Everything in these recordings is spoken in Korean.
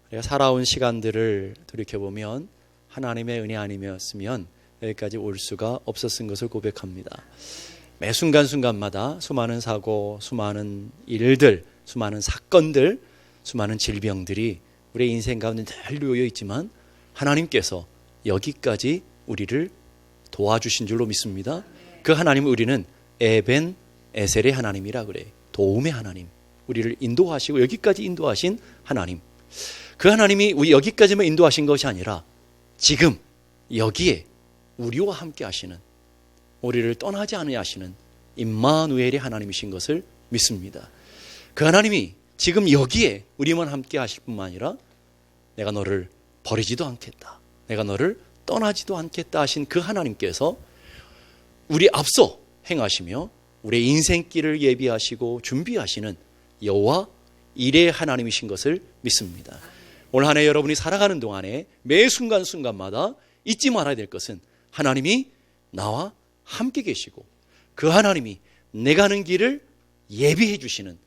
우리가 살아온 시간들을 돌이켜보면 하나님의 은혜 아니었으면 여기까지 올 수가 없었은 것을 고백합니다. 매 순간순간마다 수많은 사고, 수많은 일들, 수많은 사건들, 수많은 질병들이 우리의 인생 가운데 늘 놓여 있지만 하나님께서 여기까지 우리를 도와주신 줄로 믿습니다. 그 하나님을 우리는 에벤 에셀의 하나님이라 그래요. 도움의 하나님, 우리를 인도하시고 여기까지 인도하신 하나님. 그 하나님이 우리 여기까지만 인도하신 것이 아니라 지금 여기에 우리와 함께 하시는, 우리를 떠나지 않으려 하시는 임마누엘의 하나님이신 것을 믿습니다. 그 하나님이 지금 여기에 우리만 함께 하실 뿐만 아니라 내가 너를 버리지도 않겠다, 내가 너를 떠나지도 않겠다 하신 그 하나님께서 우리 앞서 행하시며 우리의 인생길을 예비하시고 준비하시는 여호와 일의 하나님이신 것을 믿습니다. 올 한 해 여러분이 살아가는 동안에 매 순간순간마다 잊지 말아야 될 것은 하나님이 나와 함께 계시고 그 하나님이 내가 가는 길을 예비해 주시는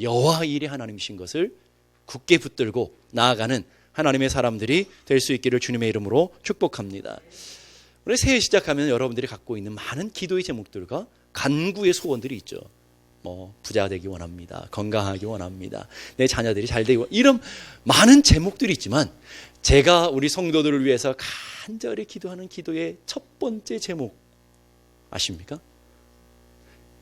여호와 일의 하나님이신 것을 굳게 붙들고 나아가는 하나님의 사람들이 될 수 있기를 주님의 이름으로 축복합니다. 우리 새해 시작하면 여러분들이 갖고 있는 많은 기도의 제목들과 간구의 소원들이 있죠. 부자 되기 원합니다. 건강하기 원합니다. 내 자녀들이 잘 되기 원합니다. 이런 많은 제목들이 있지만 제가 우리 성도들을 위해서 간절히 기도하는 기도의 첫 번째 제목 아십니까?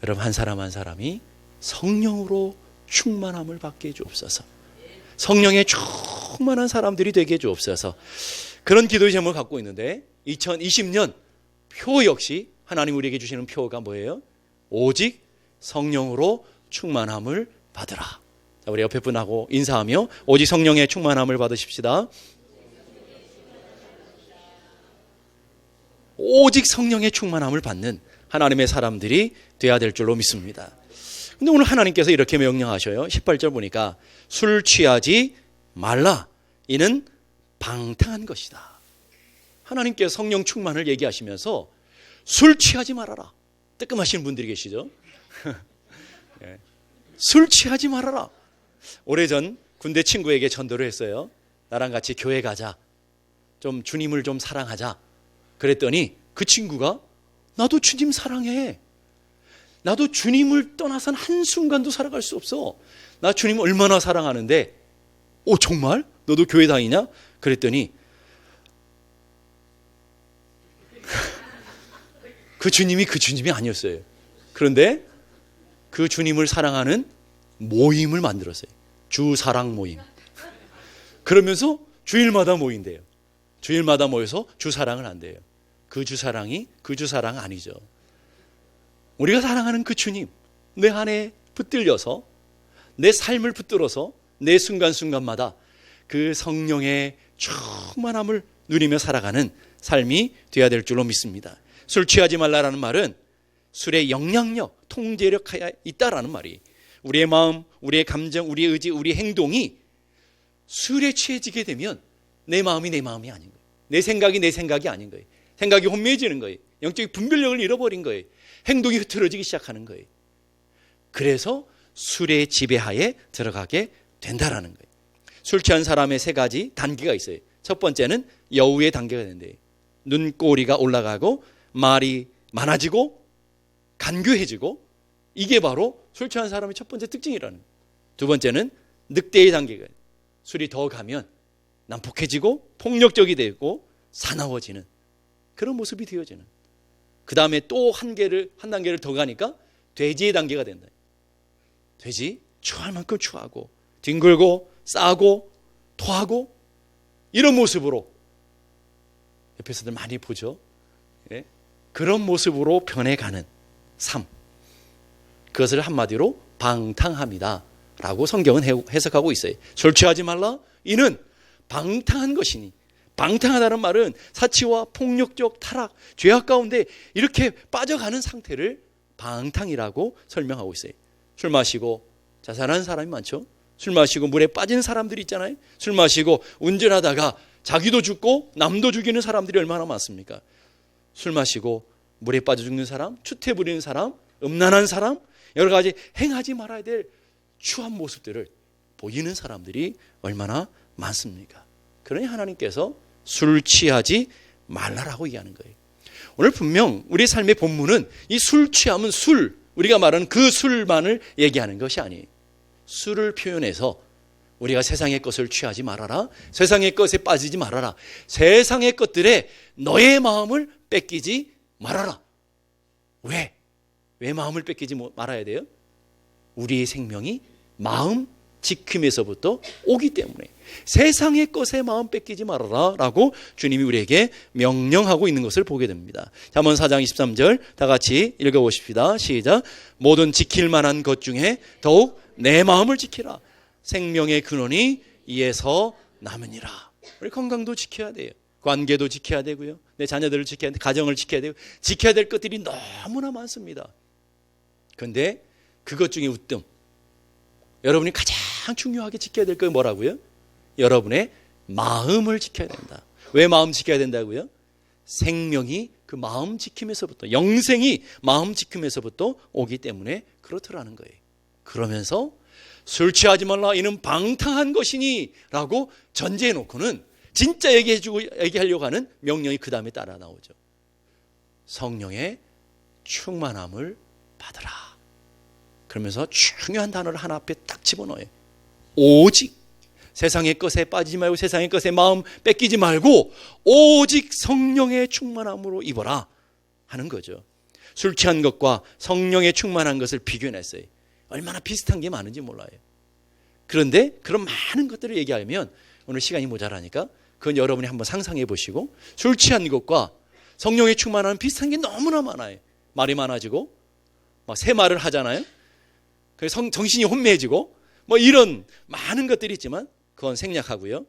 여러분, 한 사람 한 사람이 성령으로 충만함을 받게 해주옵소서. 성령에 충만한 사람들이 되게 해주옵소서. 그런 기도의 제목을 갖고 있는데 2020년 표 역시 하나님 우리에게 주시는 표가 뭐예요? 오직 성령으로 충만함을 받으라. 자, 우리 옆에 분하고 인사하며 오직 성령의 충만함을 받으십시다. 오직 성령의 충만함을 받는 하나님의 사람들이 되어야 될 줄로 믿습니다. 근데 오늘 하나님께서 이렇게 명령하셔요. 18절 보니까 술 취하지 말라. 이는 방탕한 것이다. 하나님께서 성령 충만을 얘기하시면서 술 취하지 말아라. 뜨끔하시는 분들이 계시죠? 네. 술 취하지 말아라. 오래전 군대 친구에게 전도를 했어요. 나랑 같이 교회 가자. 좀 주님을 좀 사랑하자. 그랬더니 그 친구가 나도 주님 사랑해. 나도 주님을 떠나선 한순간도 살아갈 수 없어. 나 주님 얼마나 사랑하는데. 오, 정말? 너도 교회 다니냐? 그랬더니 그 주님이 그 주님이 아니었어요. 그런데 그 주님을 사랑하는 모임을 만들었어요. 주사랑 모임. 그러면서 주일마다 모인대요. 주일마다 모여서 주사랑을 한대요. 그 주사랑이 그 주사랑 아니죠. 우리가 사랑하는 그 주님, 내 안에 붙들려서 내 삶을 붙들어서 내 순간순간마다 그 성령의 충만함을 누리며 살아가는 삶이 되어야 될 줄로 믿습니다. 술 취하지 말라라는 말은 술의 영향력, 통제력 하에 있다라는 말이, 우리의 마음, 우리의 감정, 우리의 의지, 우리의 행동이 술에 취해지게 되면 내 마음이 내 마음이 아닌 거예요. 내 생각이 내 생각이 아닌 거예요. 생각이 혼미해지는 거예요. 영적인 분별력을 잃어버린 거예요. 행동이 흐트러지기 시작하는 거예요. 그래서 술의 지배하에 들어가게 된다라는 거예요. 술 취한 사람의 세 가지 단계가 있어요. 첫 번째는 여우의 단계가 된대요. 눈꼬리가 올라가고 말이 많아지고 간교해지고, 이게 바로 술 취한 사람의 첫 번째 특징이라는 거예요. 두 번째는 늑대의 단계가, 술이 더 가면 난폭해지고 폭력적이 되고 사나워지는 그런 모습이 되어지는. 그 다음에 또 한 단계를 더 가니까 돼지의 단계가 된다. 돼지 추할 만큼 추하고 뒹굴고 싸고 토하고 이런 모습으로 옆에서들 많이 보죠. 예? 그런 모습으로 변해가는 삶, 그것을 한마디로 방탕함이다 라고 성경은 해석하고 있어요. 술 취하지 말라, 이는 방탕한 것이니. 방탕하다는 말은 사치와 폭력적 타락, 죄악 가운데 이렇게 빠져가는 상태를 방탕이라고 설명하고 있어요. 술 마시고 자살하는 사람이 많죠. 술 마시고 물에 빠진 사람들이 있잖아요. 술 마시고 운전하다가 자기도 죽고 남도 죽이는 사람들이 얼마나 많습니까? 술 마시고 물에 빠져 죽는 사람, 추태 부리는 사람, 음란한 사람, 여러 가지 행하지 말아야 될 추한 모습들을 보이는 사람들이 얼마나 많습니까? 그러니 하나님께서 술 취하지 말라라고 얘기하는 거예요. 오늘 분명 우리 삶의 본문은 이 술 취함은 술, 우리가 말하는 그 술만을 얘기하는 것이 아니에요. 술을 표현해서 우리가 세상의 것을 취하지 말아라, 세상의 것에 빠지지 말아라, 세상의 것들에 너의 마음을 뺏기지 말아라. 왜 마음을 뺏기지 말아야 돼요? 우리의 생명이 마음 지킴에서부터 오기 때문에 세상의 것에 마음 뺏기지 말아라 라고 주님이 우리에게 명령하고 있는 것을 보게 됩니다. 잠언 4장 23절 다 같이 읽어보십시다. 시작. 모든 지킬 만한 것 중에 더욱 내 마음을 지키라. 생명의 근원이 이에서 남으니라. 우리 건강도 지켜야 돼요. 관계도 지켜야 되고요. 내 자녀들을 지켜야 돼, 가정을 지켜야 되고, 지켜야 될 것들이 너무나 많습니다. 그런데 그것 중에 우뜸, 여러분이 가장 중요하게 지켜야 될 게 뭐라고요? 여러분의 마음을 지켜야 된다. 왜 마음 지켜야 된다고요? 생명이 그 마음 지킴에서부터, 영생이 마음 지킴에서부터 오기 때문에 그렇더라는 거예요. 그러면서 술 취하지 말라, 이는 방탕한 것이니 라고 전제해 놓고는 진짜 얘기하려고 하는 명령이 그 다음에 따라 나오죠. 성령의 충만함을 받으라. 그러면서 중요한 단어를 하나 앞에 딱 집어넣어요. 오직 세상의 것에 빠지지 말고 세상의 것에 마음 뺏기지 말고 오직 성령의 충만함으로 입어라 하는 거죠. 술 취한 것과 성령의 충만한 것을 비교해냈어요. 얼마나 비슷한 게 많은지 몰라요. 그런데 그런 많은 것들을 얘기하면 오늘 시간이 모자라니까 그건 여러분이 한번 상상해 보시고, 술 취한 것과 성령의 충만함은 비슷한 게 너무나 많아요. 말이 많아지고 막 새 말을 하잖아요. 그래서 정신이 혼미해지고 뭐 이런 많은 것들이 있지만 그건 생략하고요.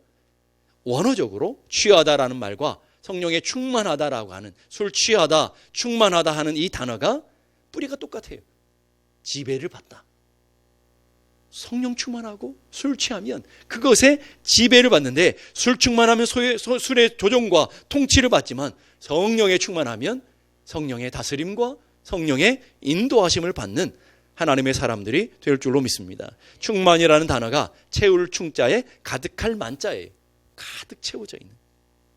원어적으로 취하다라는 말과 성령에 충만하다라고 하는, 술 취하다, 충만하다 하는 이 단어가 뿌리가 똑같아요. 지배를 받다. 성령 충만하고 술 취하면 그것에 지배를 받는데, 술 충만하면 술의 조종과 통치를 받지만 성령에 충만하면 성령의 다스림과 성령의 인도하심을 받는 하나님의 사람들이 될 줄로 믿습니다. 충만이라는 단어가 채울 충자에 가득할 만자예요. 가득 채워져 있는.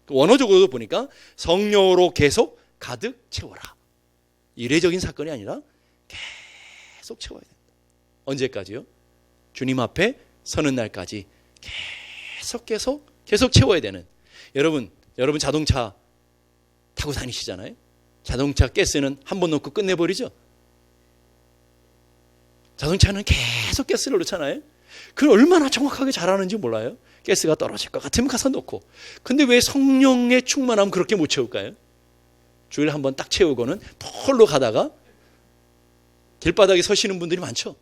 원어적으로 보니까 성령으로 계속 가득 채워라. 이례적인 사건이 아니라 계속 채워야 된다. 언제까지요? 주님 앞에 서는 날까지 계속 채워야 되는. 여러분 자동차 타고 다니시잖아요. 자동차 가스는 한 번 넣고 끝내버리죠. 자동차는 계속 가스를 넣잖아요. 그걸 얼마나 정확하게 잘하는지 몰라요. 가스가 떨어질 것 같으면 가서 넣고. 근데 왜 성령의 충만함 그렇게 못 채울까요? 주일에 한 번 딱 채우고는 폴로 가다가 길바닥에 서시는 분들이 많죠.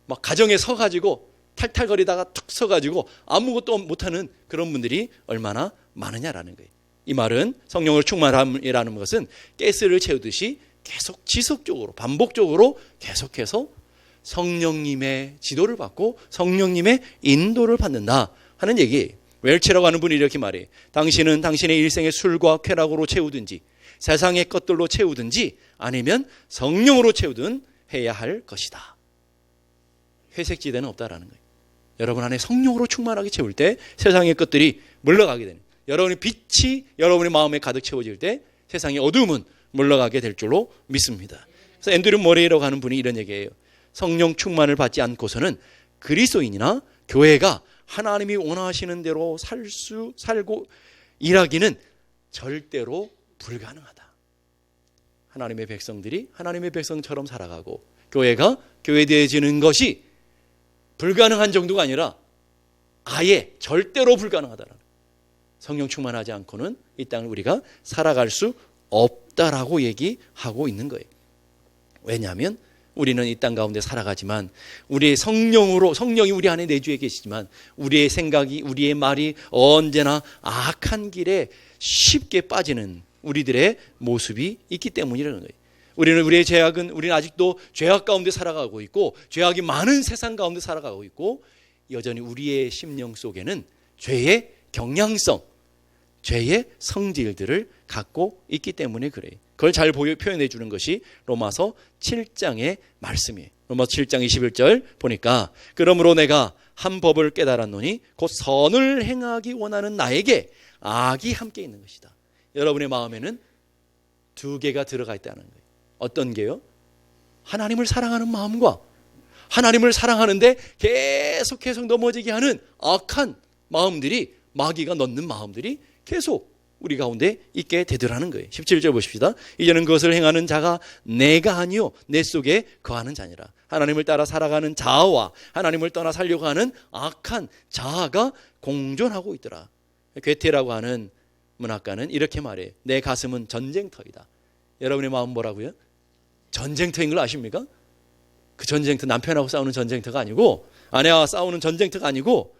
막 가정에 서가지고 탈탈거리다가 툭 서가지고 아무것도 못하는 그런 분들이 얼마나 많으냐라는 거예요. 이 말은 성령을 충만함이라는 것은 가스를 채우듯이 계속 지속적으로 반복적으로 계속해서 성령님의 지도를 받고 성령님의 인도를 받는다 하는 얘기예요. 웰치라고 하는 분이 이렇게 말해요. 당신은 당신의 일생의 술과 쾌락으로 채우든지 세상의 것들로 채우든지 아니면 성령으로 채우든 해야 할 것이다. 회색지대는 없다라는 거예요. 여러분 안에 성령으로 충만하게 채울 때 세상의 것들이 물러가게 되는, 여러분의 빛이 여러분의 마음에 가득 채워질 때 세상의 어두움은 물러가게 될 줄로 믿습니다. 그래서 앤드류 모레이라고 하는 분이 이런 얘기예요. 성령 충만을 받지 않고서는 그리스도인이나 교회가 하나님이 원하시는 대로 살고 일하기는 절대로 불가능하다. 하나님의 백성들이 하나님의 백성처럼 살아가고 교회가 교회되어지는 것이 불가능한 정도가 아니라 아예 절대로 불가능하다는, 성령 충만하지 않고는 이 땅을 우리가 살아갈 수 없다라고 얘기하고 있는 거예요. 왜냐하면 우리는 이 땅 가운데 살아가지만 우리의 성령이 우리 안에 내주에 계시지만 우리의 생각이, 우리의 말이 언제나 악한 길에 쉽게 빠지는 우리들의 모습이 있기 때문이라는 거예요. 우리는 아직도 죄악 가운데 살아가고 있고 죄악이 많은 세상 가운데 살아가고 있고 여전히 우리의 심령 속에는 죄의 경향성, 죄의 성질들을 갖고 있기 때문에 그래요. 그걸 잘 표현해 주는 것이 로마서 7장의 말씀이에요. 로마서 7장 21절 보니까 그러므로 내가 한 법을 깨달았노니 곧 선을 행하기 원하는 나에게 악이 함께 있는 것이다. 여러분의 마음에는 두 개가 들어가 있다는 거예요. 어떤 게요? 하나님을 사랑하는 마음과 하나님을 사랑하는데 계속 넘어지게 하는 악한 마음들이, 마귀가 넣는 마음들이 계속 우리 가운데 있게 되더라는 거예요. 17절 보십시다. 이제는 그것을 행하는 자가 내가 아니요 내 속에 거하는 자니라. 하나님을 따라 살아가는 자아와 하나님을 떠나 살려고 하는 악한 자아가 공존하고 있더라. 괴테라고 하는 문학가는 이렇게 말해요. 내 가슴은 전쟁터이다. 여러분의 마음 뭐라고요? 전쟁터인 걸 아십니까? 그 전쟁터, 남편하고 싸우는 전쟁터가 아니고, 아내와 싸우는 전쟁터가 아니고,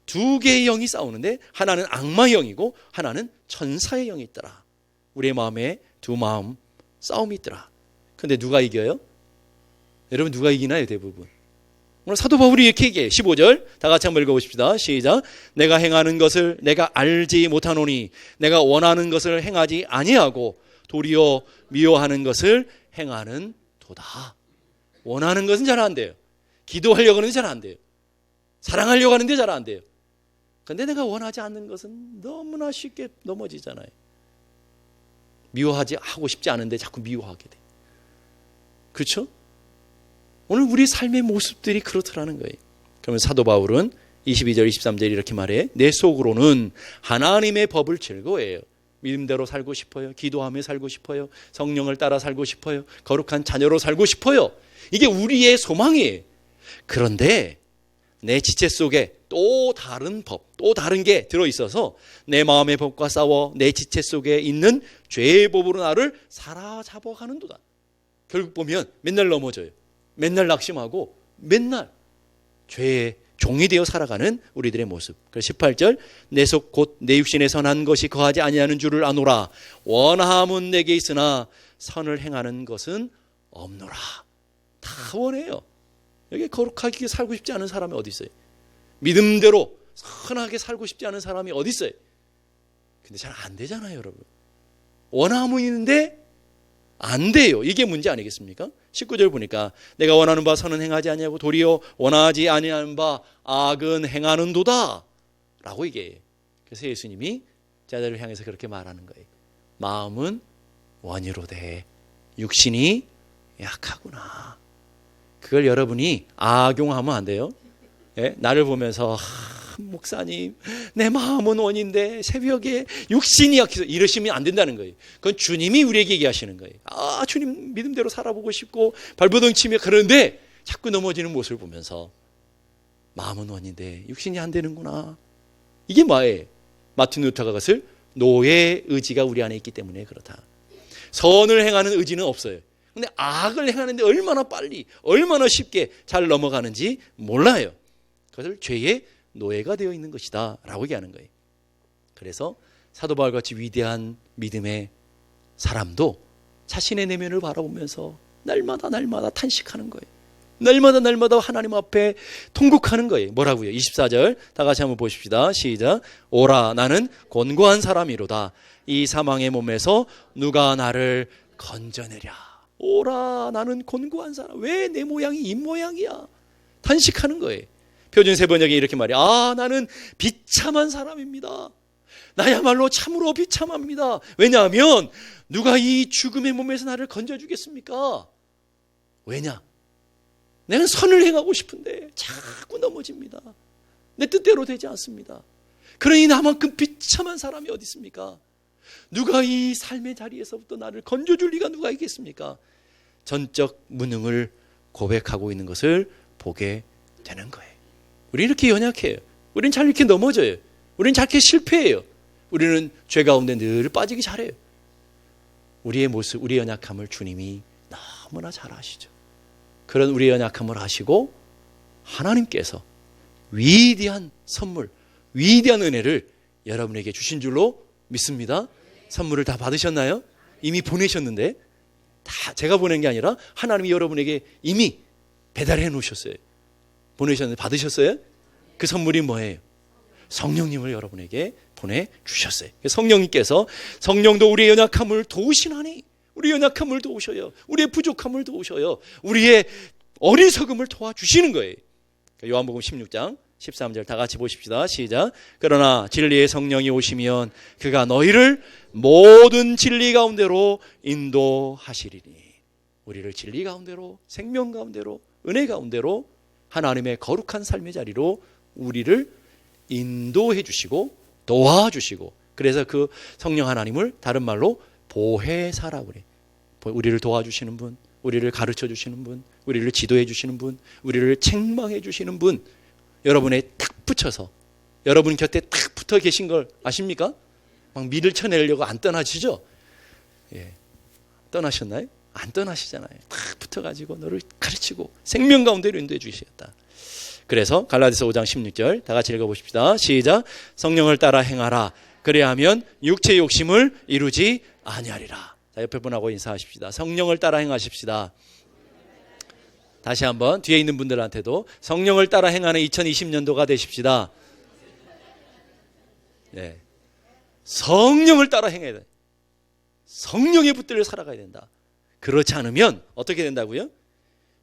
두 개의 영이 싸우는데 하나는 악마의 영이고 하나는 천사의 영이 있더라. 우리의 마음에 두 마음 싸움이 있더라. 근데 누가 이겨요? 여러분, 누가 이기나요? 대부분 오늘 사도 바울이 이렇게 얘기해요. 15절 다 같이 한번 읽어보십시다. 시작. 내가 행하는 것을 내가 알지 못하노니 내가 원하는 것을 행하지 아니하고 도리어 미워하는 것을 행하는 도다. 원하는 것은 잘 안 돼요. 기도하려고 하는데 잘 안 돼요. 사랑하려고 하는데 잘 안 돼요. 그런데 내가 원하지 않는 것은 너무나 쉽게 넘어지잖아요. 하고 싶지 않은데 자꾸 미워하게 돼. 그렇죠? 오늘 우리 삶의 모습들이 그렇더라는 거예요. 그러면 사도 바울은 22절 23절 이렇게 말해. 내 속으로는 하나님의 법을 즐거워해요. 믿음대로 살고 싶어요. 기도하며 살고 싶어요. 성령을 따라 살고 싶어요. 거룩한 자녀로 살고 싶어요. 이게 우리의 소망이에요. 그런데 내 지체 속에 또 다른 법, 또 다른 게 들어있어서 내 마음의 법과 싸워 내 지체 속에 있는 죄의 법으로 나를 사로잡아가는도다. 결국 보면 맨날 넘어져요. 맨날 낙심하고 맨날 죄의 종이 되어 살아가는 우리들의 모습. 그래서 18절 내 속 곧 내 육신에 선한 것이 거하지 아니하는 줄을 아노라. 원함은 내게 있으나 선을 행하는 것은 없노라. 다 원해요. 여기 거룩하게 살고 싶지 않은 사람이 어디 있어요? 믿음대로 선하게 살고 싶지 않은 사람이 어디 있어요? 근데 잘 안 되잖아요, 여러분. 원함은 있는데 안 돼요. 이게 문제 아니겠습니까? 19절 보니까 내가 원하는 바 선은 행하지 아니하고 도리어 원하지 아니하는 바 악은 행하는도다 라고 얘기해요. 그래서 예수님이 제자들을 향해서 그렇게 말하는 거예요. 마음은 원이로되 육신이 약하구나. 그걸 여러분이 악용하면 안 돼요. 예? 나를 보면서 목사님 내 마음은 원인데 새벽에 육신이 약해서 이러시면 안 된다는 거예요. 그건 주님이 우리에게 얘기하시는 거예요. 주님 믿음대로 살아보고 싶고 발버둥치며 그러는데 자꾸 넘어지는 모습을 보면서 마음은 원인데 육신이 안 되는구나. 이게 뭐예요? 마틴 루터가 그것을 노예 의지가 우리 안에 있기 때문에 그렇다. 선을 행하는 의지는 없어요. 근데 악을 행하는데 얼마나 빨리 얼마나 쉽게 잘 넘어가는지 몰라요. 그것을 죄의 노예가 되어 있는 것이다 라고 얘기하는 거예요. 그래서 사도 바울같이 위대한 믿음의 사람도 자신의 내면을 바라보면서 날마다 탄식하는 거예요. 날마다 하나님 앞에 통곡하는 거예요. 뭐라고요? 24절 다 같이 한번 보십시다. 시작. 오라 나는 곤고한 사람이로다. 이 사망의 몸에서 누가 나를 건져내랴. 오라 나는 곤고한 사람. 왜 내 모양이 이 모양이야? 탄식하는 거예요. 표준세 번역에 이렇게 말해요. 나는 비참한 사람입니다. 나야말로 참으로 비참합니다. 왜냐하면 누가 이 죽음의 몸에서 나를 건져주겠습니까? 왜냐? 나는 선을 행하고 싶은데 자꾸 넘어집니다. 내 뜻대로 되지 않습니다. 그러니 나만큼 비참한 사람이 어디 있습니까? 누가 이 삶의 자리에서부터 나를 건져줄 리가 누가 있겠습니까? 전적 무능을 고백하고 있는 것을 보게 되는 거예요. 우리는 이렇게 연약해요. 우리는 잘 이렇게 넘어져요. 우리는 잘 이렇게 실패해요. 우리는 죄 가운데 늘 빠지기 잘해요. 우리의 모습, 우리의 연약함을 주님이 너무나 잘 아시죠. 그런 우리의 연약함을 아시고 하나님께서 위대한 선물, 위대한 은혜를 여러분에게 주신 줄로 믿습니다. 선물을 다 받으셨나요? 이미 보내셨는데 다 제가 보낸 게 아니라 하나님이 여러분에게 이미 배달해 놓으셨어요. 보내셨는데 받으셨어요? 그 선물이 뭐예요? 성령님을 여러분에게 보내주셨어요. 성령님께서 성령도 우리의 연약함을 도우시나니 우리의 연약함을 도우셔요. 우리의 부족함을 도우셔요. 우리의 어리석음을 도와주시는 거예요. 요한복음 16장 13절 다 같이 보십시다. 시작. 그러나 진리의 성령이 오시면 그가 너희를 모든 진리 가운데로 인도하시리니. 우리를 진리 가운데로, 생명 가운데로, 은혜 가운데로, 하나님의 거룩한 삶의 자리로 우리를 인도해 주시고 도와주시고, 그래서 그 성령 하나님을 다른 말로 보혜사라고 그래. 우리를 도와주시는 분, 우리를 가르쳐 주시는 분, 우리를 지도해 주시는 분, 우리를 책망해 주시는 분, 여러분에 탁 붙여서 여러분 곁에 탁 붙어 계신 걸 아십니까? 막 밀을 쳐내려고 안 떠나시죠? 예. 떠나셨나요? 안 떠나시잖아요. 탁 붙어가지고 너를 가르치고 생명 가운데로 인도해 주시겠다. 그래서 갈라디아서 5장 16절 다 같이 읽어보십시다. 시작. 성령을 따라 행하라. 그래야 하면 육체의 욕심을 이루지 아니하리라. 자, 옆에 분하고 인사하십시다. 성령을 따라 행하십시다. 다시 한번 뒤에 있는 분들한테도 성령을 따라 행하는 2020년도가 되십시다. 네. 성령을 따라 행해야 돼. 성령의 붙들려 살아가야 된다. 그렇지 않으면 어떻게 된다고요?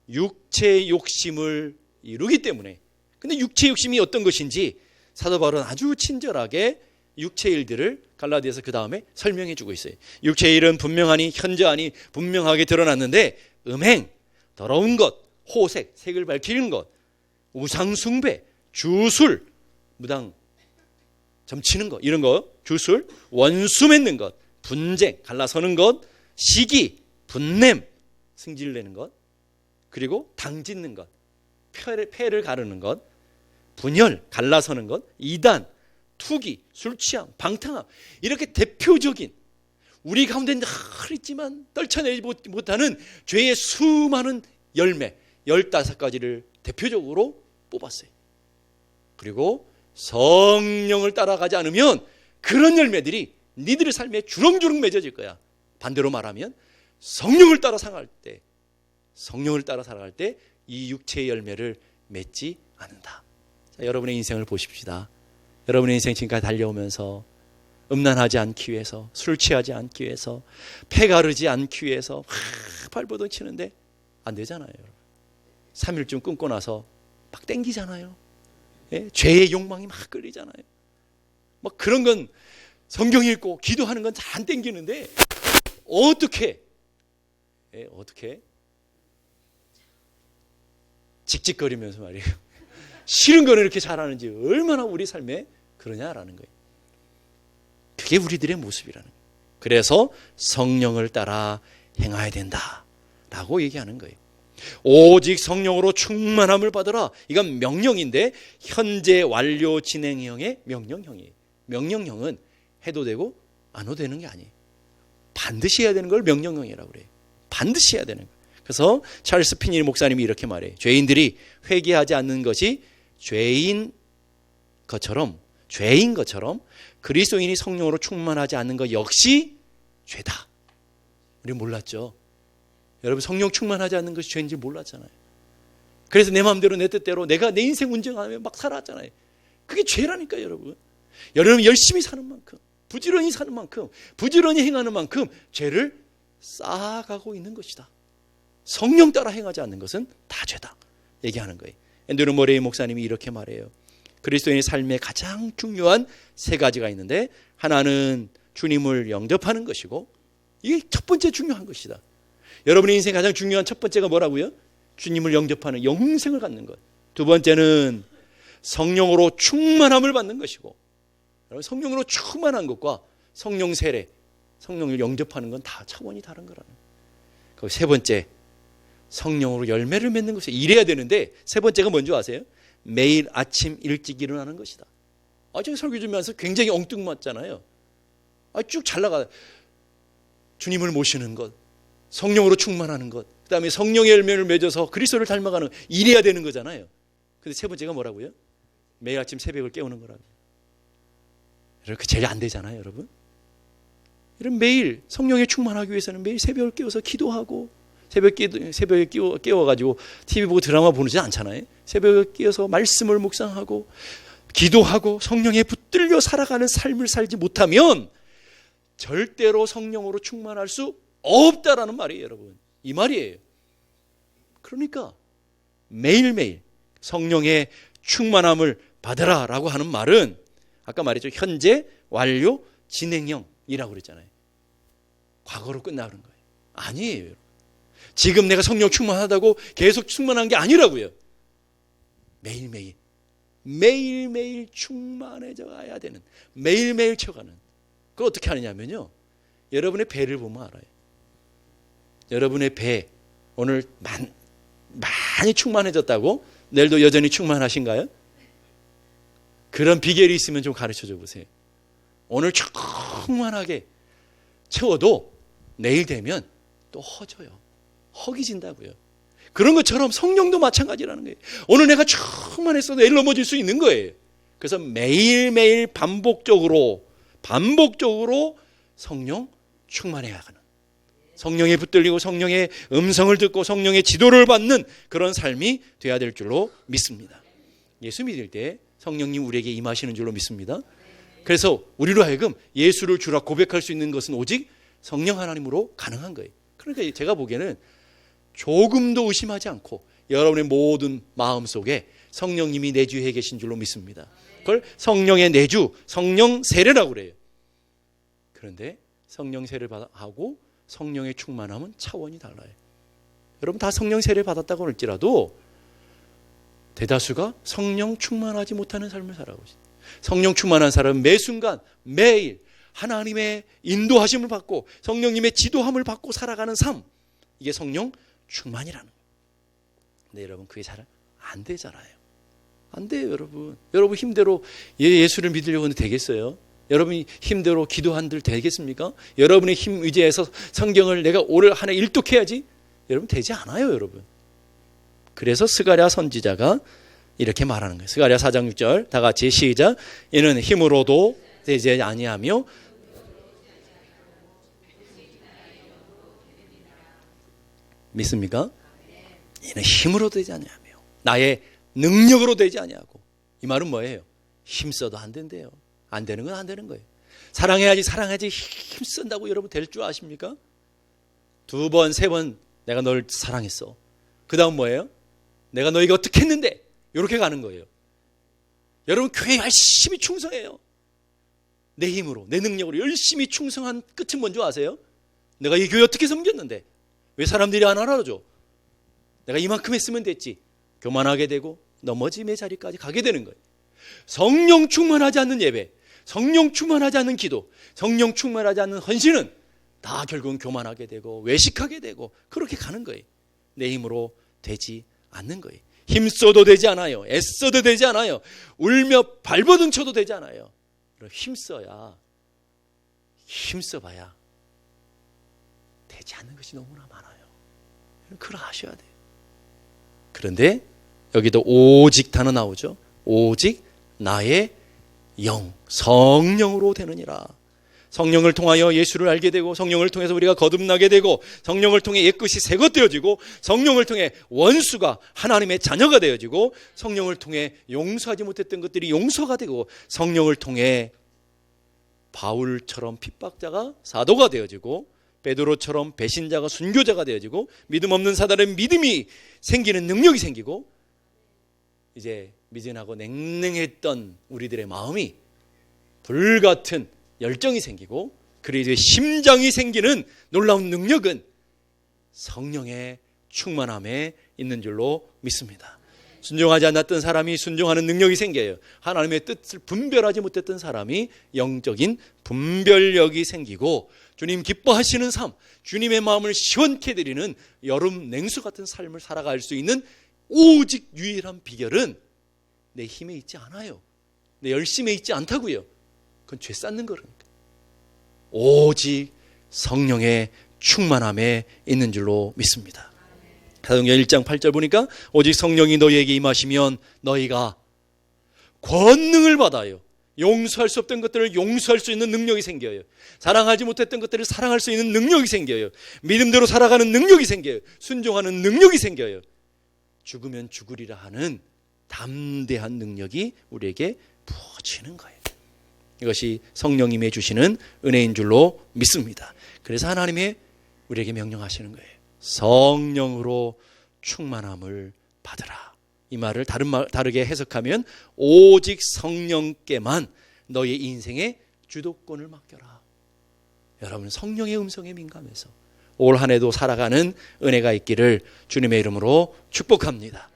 육체의 욕심을 이루기 때문에. 근데 육체의 욕심이 어떤 것인지 사도 바울은 아주 친절하게 육체의 일들을 갈라디아서 그 다음에 설명해 주고 있어요. 육체의 일은 분명하니 현저하니 분명하게 드러났는데 음행, 더러운 것, 호색, 색을 밝히는 것, 우상숭배, 주술, 무당 점치는 것, 이런 거, 주술, 원수 맺는 것, 분쟁, 갈라서는 것, 시기, 분냄, 승질내는 것, 그리고 당짓는 것, 폐를 가르는 것, 분열, 갈라서는 것, 이단, 투기, 술취함, 방탕함, 이렇게 대표적인 우리 가운데 늘 있지만 떨쳐내지 못하는 죄의 수많은 열매 15가지를 대표적으로 뽑았어요. 그리고 성령을 따라가지 않으면 그런 열매들이 니들의 삶에 주렁주렁 맺어질 거야. 반대로 말하면 성령을 따라 살아갈 때 이 육체의 열매를 맺지 않는다. 자, 여러분의 인생을 보십시다. 여러분의 인생 지금까지 달려오면서 음란하지 않기 위해서, 술 취하지 않기 위해서, 폐 가르지 않기 위해서 발버둥 치는데 안 되잖아요. 3일쯤 끊고 나서 막 땡기잖아요. 예? 죄의 욕망이 막 끌리잖아요. 막 그런 건 성경 읽고 기도하는 건 잘 안 땡기는데 어떻게 직직거리면서 말이에요. 싫은 거는 이렇게 잘하는지 얼마나 우리 삶에 그러냐라는 거예요. 그게 우리들의 모습이라는 거예요. 그래서 성령을 따라 행해야 된다라고 얘기하는 거예요. 오직 성령으로 충만함을 받으라. 이건 명령인데 현재 완료 진행형의 명령형이에요. 명령형은 해도 되고 안 해도 되는 게 아니에요. 반드시 해야 되는 걸 명령형이라고 그래요. 반드시 해야 되는 거예요. 그래서 찰스 피니 목사님이 이렇게 말해요. 죄인들이 회개하지 않는 것이 죄인 것처럼 그리스도인이 성령으로 충만하지 않는 것 역시 죄다. 우리 몰랐죠. 여러분 성령 충만하지 않는 것이 죄인지 몰랐잖아요. 그래서 내 마음대로 내 뜻대로 내가 내 인생 운전하며 막 살았잖아요. 그게 죄라니까요, 여러분. 여러분 열심히 사는 만큼, 부지런히 사는 만큼, 부지런히 행하는 만큼 죄를 쌓아가고 있는 것이다. 성령 따라 행하지 않는 것은 다 죄다 얘기하는 거예요. 앤드류 머레이 목사님이 이렇게 말해요. 그리스도인의 삶에 가장 중요한 3가지가 있는데 하나는 주님을 영접하는 것이고, 이게 첫 번째 중요한 것이다. 여러분의 인생 가장 중요한 첫 번째가 뭐라고요? 주님을 영접하는 영생을 갖는 것. 두 번째는 성령으로 충만함을 받는 것이고, 성령으로 충만한 것과 성령 세례, 성령을 영접하는 건 다 차원이 다른 거라는 거예요. 세 번째, 성령으로 열매를 맺는 것이 이래야 되는데 세 번째가 뭔지 아세요? 매일 아침 일찍 일어나는 것이다. 제가 설교 주면서 굉장히 엉뚱맞잖아요. 쭉 잘 나가. 주님을 모시는 것, 성령으로 충만하는 것, 그 다음에 성령의 열매를 맺어서 그리스도를 닮아가는 것, 이래야 되는 거잖아요. 근데 세 번째가 뭐라고요? 매일 아침 새벽을 깨우는 거라고요. 이렇게 제일 안 되잖아요, 여러분. 이런 매일 성령에 충만하기 위해서는 매일 새벽을 깨워서 기도하고, 새벽에 깨워가지고 TV 보고 드라마 보지 않잖아요. 새벽에 깨워서 말씀을 묵상하고 기도하고 성령에 붙들려 살아가는 삶을 살지 못하면 절대로 성령으로 충만할 수 없다라는 말이에요, 여러분. 이 말이에요. 그러니까 매일매일 성령의 충만함을 받으라 라고 하는 말은 아까 말했죠. 현재, 완료, 진행형이라고 그랬잖아요. 과거로 끝나는 거예요. 아니에요. 지금 내가 성령 충만하다고 계속 충만한 게 아니라고요. 매일매일 충만해져 가야 되는, 매일매일 채워가는. 그걸 어떻게 하느냐면요, 여러분의 배를 보면 알아요. 여러분의 배 오늘 많이 충만해졌다고 내일도 여전히 충만하신가요? 그런 비결이 있으면 좀 가르쳐줘 보세요. 오늘 충만하게 채워도 내일 되면 또 허져요. 허기진다고요. 그런 것처럼 성령도 마찬가지라는 거예요. 오늘 내가 충만했어도 내일 넘어질 수 있는 거예요. 그래서 매일매일 반복적으로 성령 충만해야 하는, 성령에 붙들리고 성령의 음성을 듣고 성령의 지도를 받는 그런 삶이 돼야 될 줄로 믿습니다. 예수 믿을 때 성령님 우리에게 임하시는 줄로 믿습니다. 그래서 우리로 하여금 예수를 주라 고백할 수 있는 것은 오직 성령 하나님으로 가능한 거예요. 그러니까 제가 보기에는 조금도 의심하지 않고 여러분의 모든 마음속에 성령님이 내주해 계신 줄로 믿습니다. 그걸 성령의 내주, 성령 세례라고 그래요. 그런데 성령 세례를 하고 성령의 충만함은 차원이 달라요. 여러분 다 성령 세례를 받았다고 할지라도 대다수가 성령 충만하지 못하는 삶을 살아가고 있어요. 성령 충만한 사람은 매 순간 매일 하나님의 인도하심을 받고 성령님의 지도함을 받고 살아가는 삶, 이게 성령 충만이라는 거예요. 근데 여러분 그게 잘 안 되잖아요. 안 돼요. 여러분 힘대로 예수를 믿으려고 하는데 되겠어요? 여러분이 힘대로 기도한들 되겠습니까? 여러분의 힘 의지해서 성경을 내가 올 한 해 일독해야지, 여러분 되지 않아요. 여러분. 그래서 스가랴 선지자가 이렇게 말하는 거예요. 스가랴 4장 6절 다 같이 시작. 이는 힘으로도 되지 아니하며 믿습니까? 이는 힘으로 되지 아니하며 나의 능력으로 되지 아니하고. 이 말은 뭐예요? 힘써도 안 된대요. 안 되는 건 안 되는 거예요. 사랑해야지 힘쓴다고 여러분 될 줄 아십니까? 2번, 3번 내가 널 사랑했어. 그 다음 뭐예요? 내가 너에게 어떻게 했는데, 이렇게 가는 거예요. 여러분 교회 열심히 충성해요. 내 힘으로 내 능력으로 열심히 충성한 끝은 뭔지 아세요? 내가 이 교회 어떻게 섬겼는데 왜 사람들이 안 알아줘? 내가 이만큼 했으면 됐지. 교만하게 되고 넘어짐의 자리까지 가게 되는 거예요. 성령 충만하지 않는 예배, 성령 충만하지 않는 기도, 성령 충만하지 않는 헌신은 다 결국은 교만하게 되고 외식하게 되고 그렇게 가는 거예요. 내 힘으로 되지 않는 거예요. 힘써도 되지 않아요. 애써도 되지 않아요. 울며 발버둥 쳐도 되지 않아요. 힘써봐야 되지 않는 것이 너무나 많아요. 그걸 아셔야 돼요. 그런데 여기도 오직 단어 나오죠. 오직 나의 영, 성령으로 되느니라. 성령을 통하여 예수를 알게 되고 성령을 통해서 우리가 거듭나게 되고 성령을 통해 옛것이 새것 되어지고 성령을 통해 원수가 하나님의 자녀가 되어지고 성령을 통해 용서하지 못했던 것들이 용서가 되고 성령을 통해 바울처럼 핍박자가 사도가 되어지고 베드로처럼 배신자가 순교자가 되어지고 믿음 없는 사람의 믿음이 생기는 능력이 생기고 이제 미진하고 냉랭했던 우리들의 마음이 불같은 열정이 생기고 그리고 심장이 생기는 놀라운 능력은 성령의 충만함에 있는 줄로 믿습니다. 순종하지 않았던 사람이 순종하는 능력이 생겨요. 하나님의 뜻을 분별하지 못했던 사람이 영적인 분별력이 생기고 주님 기뻐하시는 삶, 주님의 마음을 시원케 드리는 여름 냉수 같은 삶을 살아갈 수 있는 오직 유일한 비결은 내 힘에 있지 않아요. 내 열심에 있지 않다고요. 그건 죄 쌓는 거라니까. 오직 성령의 충만함에 있는 줄로 믿습니다. 사도행전 1장 8절 보니까 오직 성령이 너희에게 임하시면 너희가 권능을 받아요. 용서할 수 없던 것들을 용서할 수 있는 능력이 생겨요. 사랑하지 못했던 것들을 사랑할 수 있는 능력이 생겨요. 믿음대로 살아가는 능력이 생겨요. 순종하는 능력이 생겨요. 죽으면 죽으리라 하는 담대한 능력이 우리에게 부어지는 거예요. 이것이 성령님이 주시는 은혜인 줄로 믿습니다. 그래서 하나님이 우리에게 명령하시는 거예요. 성령으로 충만함을 받으라. 이 말을 다르게 해석하면 오직 성령께만 너의 인생의 주도권을 맡겨라. 여러분, 성령의 음성에 민감해서 올 한 해도 살아가는 은혜가 있기를 주님의 이름으로 축복합니다.